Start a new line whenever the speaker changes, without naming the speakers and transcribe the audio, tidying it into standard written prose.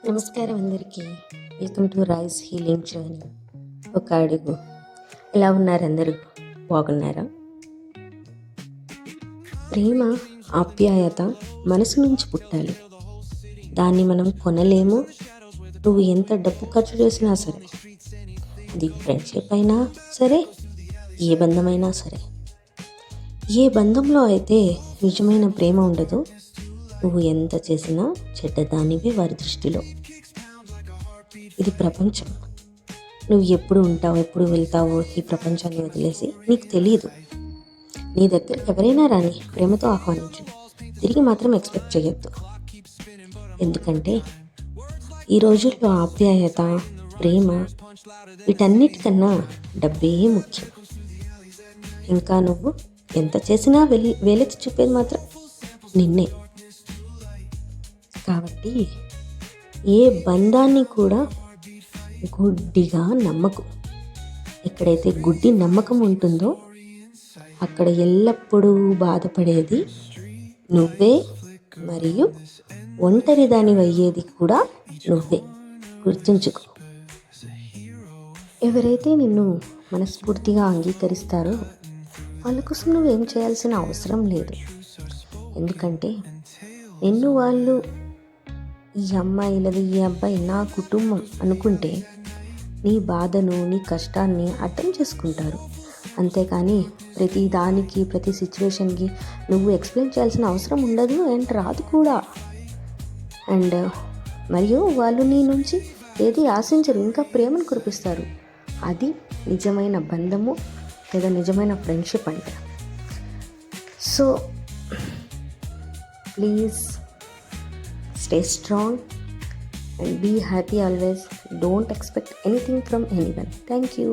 నమస్కారం అందరికీ. Welcome to rice healing journey. ఒక అడుగు. ఎలా ఉన్నారు అందరూ? బాగున్నారా? ప్రేమ, ఆప్యాయత మనసు నుంచి పుట్టాలి. దాన్ని మనం కొనలేము. నువ్వు ఎంత డబ్బు ఖర్చు చేసినా సరే, అది ఫ్రెండ్షిప్ అయినా సరే, ఏ బంధమైనా సరే. ఏ బంధంలో అయితే నిజమైన ప్రేమ ఉండదు, నువ్వు ఎంత చేసినా చెడ్డదానివి వారి దృష్టిలో. ఇది ప్రపంచం. నువ్వు ఎప్పుడు ఉంటావు, ఎప్పుడు వెళ్తావో ఈ ప్రపంచాన్ని వదిలేసి నీకు తెలియదు. నీ దగ్గర ఎవరైనా రాని ప్రేమతో ఆహ్వానించు, తిరిగి మాత్రం ఎక్స్పెక్ట్ చేయొద్దు. ఎందుకంటే ఈ రోజుల్లో ఆప్యాయత, ప్రేమ వీటన్నిటికన్నా డబ్బే ముఖ్యం. ఇంకా నువ్వు ఎంత చేసినా వేలెత్తి చూపేది మాత్రం నిన్నే. కాబట్టి ఏ బంధాన్ని కూడా గుడ్డిగా నమ్మకు. ఎక్కడైతే గుడ్డి నమ్మకం ఉంటుందో అక్కడ ఎల్లప్పుడూ బాధపడేది నువ్వే, మరియు ఒంటరి దానివి అయ్యేది కూడా నువ్వే. గుర్తుంచుకో. ఎవరైతే నిన్ను మనస్ఫూర్తిగా అంగీకరిస్తారో వాళ్ళ కోసం నువ్వేం చేయాల్సిన అవసరం లేదు. ఎందుకంటే నిన్ను వాళ్ళు ఈ అమ్మాయిలది, ఈ అబ్బాయి నా కుటుంబం అనుకుంటే నీ బాధను, నీ కష్టాన్ని అర్థం చేసుకుంటారు. అంతేకాని ప్రతి దానికి, ప్రతి సిచ్యువేషన్కి నువ్వు ఎక్స్ప్లెయిన్ చేయాల్సిన అవసరం ఉండదు అండ్ రాదు కూడా. అండ్ మరియు వాళ్ళు నీ నుంచి ఏది ఆశించరు, ఇంకా ప్రేమను కురిపిస్తారు. అది నిజమైన బంధము లేదా నిజమైన ఫ్రెండ్షిప్ అంటే. So please stay strong and be happy always. Don't expect anything from anyone. Thank you.